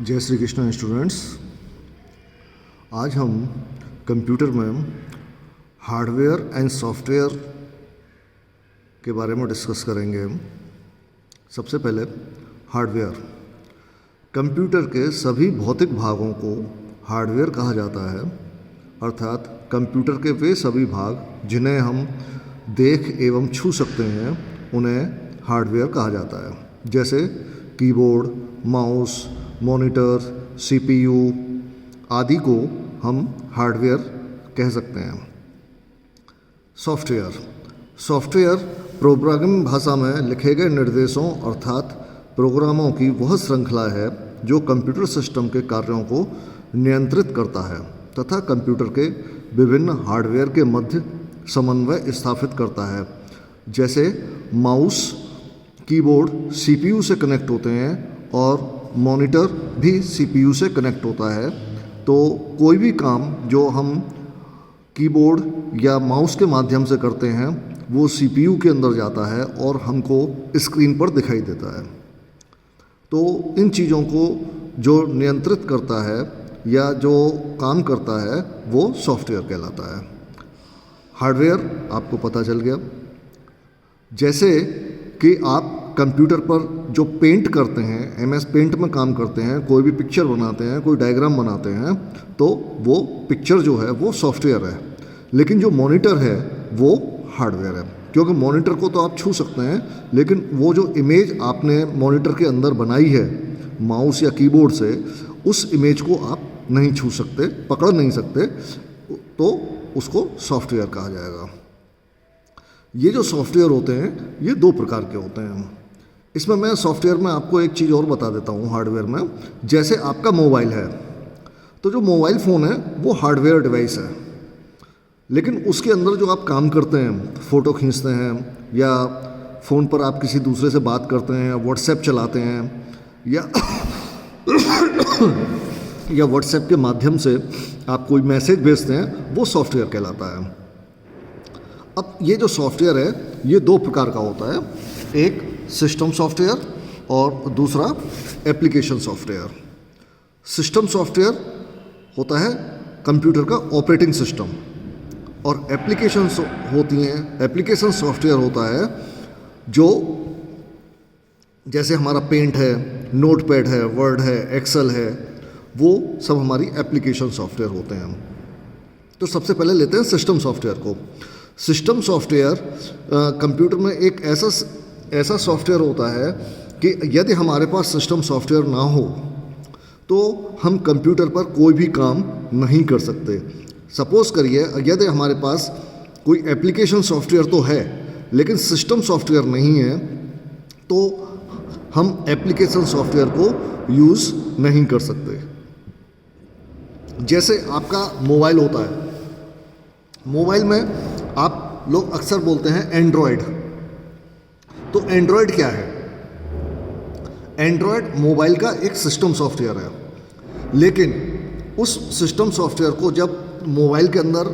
जय श्री कृष्ण स्टूडेंट्स। आज हम कंप्यूटर में हार्डवेयर एंड सॉफ्टवेयर के बारे में डिस्कस करेंगे। सबसे पहले हार्डवेयर। कंप्यूटर के सभी भौतिक भागों को हार्डवेयर कहा जाता है, अर्थात कंप्यूटर के वे सभी भाग जिन्हें हम देख एवं छू सकते हैं उन्हें हार्डवेयर कहा जाता है। जैसे कीबोर्ड, माउस, मॉनिटर, सीपीयू आदि को हम हार्डवेयर कह सकते हैं। सॉफ्टवेयर प्रोग्रामिंग भाषा में लिखे गए निर्देशों अर्थात प्रोग्रामों की वह श्रृंखला है जो कंप्यूटर सिस्टम के कार्यों को नियंत्रित करता है तथा कंप्यूटर के विभिन्न हार्डवेयर के मध्य समन्वय स्थापित करता है। जैसे माउस, कीबोर्ड सीपीयू से कनेक्ट होते हैं और मॉनिटर भी सीपीयू से कनेक्ट होता है। तो कोई भी काम जो हम कीबोर्ड या माउस के माध्यम से करते हैं वो सीपीयू के अंदर जाता है और हमको स्क्रीन पर दिखाई देता है। तो इन चीज़ों को जो नियंत्रित करता है या जो काम करता है वो सॉफ्टवेयर कहलाता है। हार्डवेयर आपको पता चल गया। जैसे कि आप कंप्यूटर पर जो पेंट करते हैं, एमएस पेंट में काम करते हैं, कोई भी पिक्चर बनाते हैं, कोई डायग्राम बनाते हैं, तो वो पिक्चर जो है वो सॉफ्टवेयर है। लेकिन जो मॉनिटर है वो हार्डवेयर है, क्योंकि मॉनिटर को तो आप छू सकते हैं, लेकिन वो जो इमेज आपने मॉनिटर के अंदर बनाई है माउस या कीबोर्ड से, उस इमेज को आप नहीं छू सकते, पकड़ नहीं सकते, तो उसको सॉफ्टवेयर कहा जाएगा। ये जो सॉफ्टवेयर होते हैं ये दो प्रकार के होते हैं। इसमें मैं सॉफ्टवेयर में आपको एक चीज़ और बता देता हूँ हार्डवेयर में। जैसे आपका मोबाइल है, तो जो मोबाइल फ़ोन है वो हार्डवेयर डिवाइस है, लेकिन उसके अंदर जो आप काम करते हैं, फ़ोटो खींचते हैं या फ़ोन पर आप किसी दूसरे से बात करते हैं, व्हाट्सएप चलाते हैं या व्हाट्सएप के माध्यम से आप कोई मैसेज भेजते हैं, वो सॉफ्टवेयर कहलाता है। अब ये जो सॉफ्टवेयर है ये दो प्रकार का होता है, एक सिस्टम सॉफ्टवेयर और दूसरा एप्लीकेशन सॉफ्टवेयर। सिस्टम सॉफ्टवेयर होता है कंप्यूटर का ऑपरेटिंग सिस्टम और एप्लीकेशन सॉफ्टवेयर होता है जो जैसे हमारा पेंट है, नोटपैड है, वर्ड है, एक्सेल है, वो सब हमारी एप्लीकेशन सॉफ्टवेयर होते हैं। तो सबसे पहले लेते हैं सिस्टम सॉफ्टवेयर को। सिस्टम सॉफ्टवेयर कंप्यूटर में एक ऐसा सॉफ्टवेयर होता है कि यदि हमारे पास सिस्टम सॉफ्टवेयर ना हो तो हम कंप्यूटर पर कोई भी काम नहीं कर सकते। सपोज़ करिए यदि हमारे पास कोई एप्लीकेशन सॉफ्टवेयर तो है लेकिन सिस्टम सॉफ्टवेयर नहीं है, तो हम एप्लीकेशन सॉफ्टवेयर को यूज़ नहीं कर सकते। जैसे आपका मोबाइल होता है, मोबाइल में आप लोग अक्सर बोलते हैं एंड्रॉयड। तो एंड्रॉयड क्या है? एंड्रॉयड मोबाइल का एक सिस्टम सॉफ्टवेयर है, लेकिन उस सिस्टम सॉफ्टवेयर को जब मोबाइल के अंदर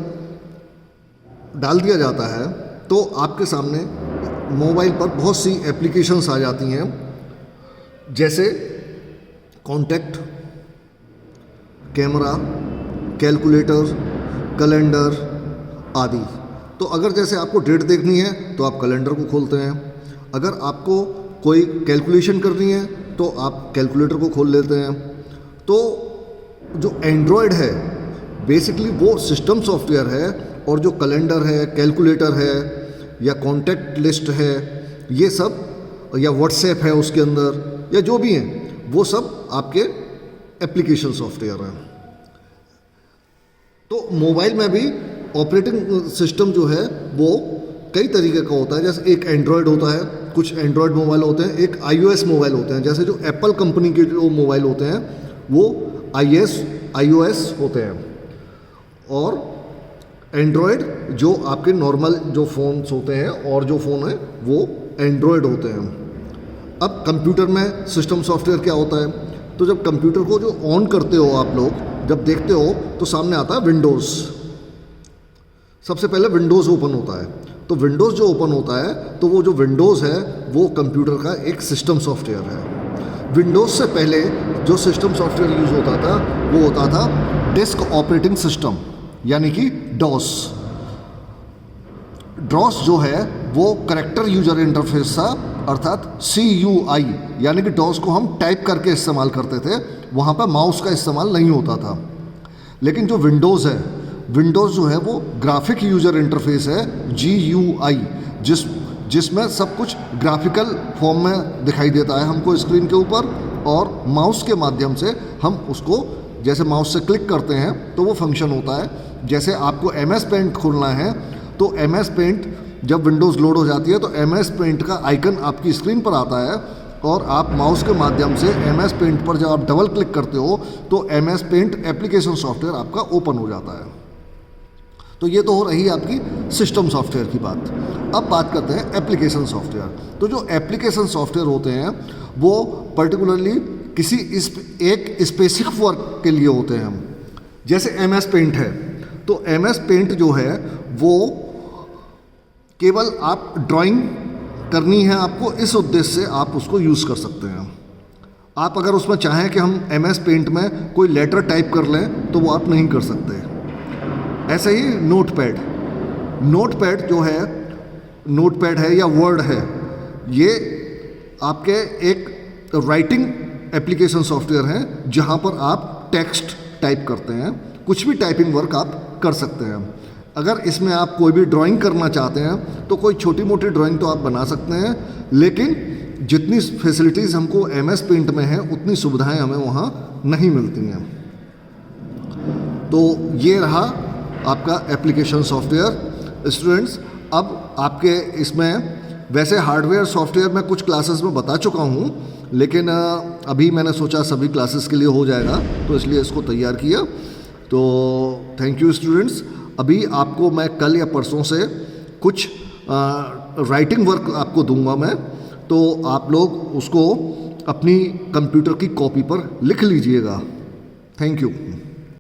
डाल दिया जाता है तो आपके सामने मोबाइल पर बहुत सी एप्लीकेशंस आ जाती हैं, जैसे कॉन्टैक्ट, कैमरा, कैलकुलेटर, कैलेंडर आदि। तो अगर जैसे आपको डेट देखनी है तो आप कैलेंडर को खोलते हैं, अगर आपको कोई कैलकुलेशन करनी है तो आप कैलकुलेटर को खोल लेते हैं। तो जो एंड्रॉयड है बेसिकली वो सिस्टम सॉफ्टवेयर है, और जो कैलेंडर है, कैलकुलेटर है या कॉन्टैक्ट लिस्ट है, ये सब, या व्हाट्सएप है उसके अंदर, या जो भी हैं, वो सब आपके एप्लीकेशन सॉफ्टवेयर हैं। तो मोबाइल में भी ऑपरेटिंग सिस्टम जो है वो कई तरीके का होता है। जैसे एक एंड्रॉयड होता है, कुछ एंड्रॉयड मोबाइल होते हैं, एक iOS मोबाइल होते हैं। जैसे जो एप्पल कंपनी के जो मोबाइल होते हैं वो iOS होते हैं, और एंड्रॉयड जो आपके नॉर्मल जो फ़ोन्स होते हैं और जो फ़ोन है वो एंड्रॉयड होते हैं। अब कंप्यूटर में सिस्टम सॉफ्टवेयर क्या होता है? तो जब कंप्यूटर को जो ऑन करते हो आप लोग, जब देखते हो तो सामने आता है विंडोज़। सबसे पहले विंडोज़ ओपन होता है। तो विंडोज़ जो ओपन होता है तो वो जो विंडोज़ है वो कंप्यूटर का एक सिस्टम सॉफ्टवेयर है। विंडोज़ से पहले जो सिस्टम सॉफ्टवेयर यूज़ होता था वो होता था डिस्क ऑपरेटिंग सिस्टम, यानी कि डॉस। डॉस जो है वो करेक्टर यूजर इंटरफेस था, अर्थात CUI, यानी कि डॉस को हम टाइप करके इस्तेमाल करते थे, वहाँ पर माउस का इस्तेमाल नहीं होता था। लेकिन जो विंडोज़ है, विंडोज़ जो है वो ग्राफिक यूजर इंटरफेस है, GUI, जिसमें सब कुछ ग्राफिकल फॉर्म में दिखाई देता है हमको स्क्रीन के ऊपर, और माउस के माध्यम से हम उसको जैसे माउस से क्लिक करते हैं तो वो फंक्शन होता है। जैसे आपको MS पेंट खोलना है तो MS पेंट जब विंडोज़ लोड हो जाती है तो MS पेंट का आइकन आपकी स्क्रीन पर आता है, और आप माउस के माध्यम से MS पेंट पर जब आप डबल क्लिक करते हो तो MS पेंट एप्लीकेशन सॉफ्टवेयर आपका ओपन हो जाता है। तो ये तो हो रही आपकी सिस्टम सॉफ्टवेयर की बात। अब बात करते हैं एप्लीकेशन सॉफ्टवेयर। तो जो एप्लीकेशन सॉफ्टवेयर होते हैं वो पर्टिकुलरली किसी एक स्पेसिफिक वर्क के लिए होते हैं। जैसे MS पेंट है, तो MS पेंट जो है वो केवल आप ड्राइंग करनी है आपको, इस उद्देश्य से आप उसको यूज़ कर सकते हैं। आप अगर उसमें चाहें कि हम MS पेंट में कोई लेटर टाइप कर लें तो वो आप नहीं कर सकते। ऐसे ही नोटपैड जो है, नोटपैड है या वर्ड है, ये आपके एक राइटिंग एप्लीकेशन सॉफ्टवेयर है जहाँ पर आप टेक्स्ट टाइप करते हैं, कुछ भी टाइपिंग वर्क आप कर सकते हैं। अगर इसमें आप कोई भी ड्राइंग करना चाहते हैं तो कोई छोटी मोटी ड्राइंग तो आप बना सकते हैं, लेकिन जितनी फैसिलिटीज़ हमको MS पेंट में है उतनी सुविधाएं हमें वहाँ नहीं मिलती हैं। तो ये रहा आपका एप्लीकेशन सॉफ्टवेयर। स्टूडेंट्स, अब आपके इसमें वैसे हार्डवेयर सॉफ्टवेयर मैं कुछ क्लासेस में बता चुका हूँ, लेकिन अभी मैंने सोचा सभी क्लासेस के लिए हो जाएगा तो इसलिए इसको तैयार किया। तो थैंक यू स्टूडेंट्स। अभी आपको मैं कल या परसों से कुछ राइटिंग वर्क आपको दूंगा मैं, तो आप लोग उसको अपनी कंप्यूटर की कॉपी पर लिख लीजिएगा। Thank you.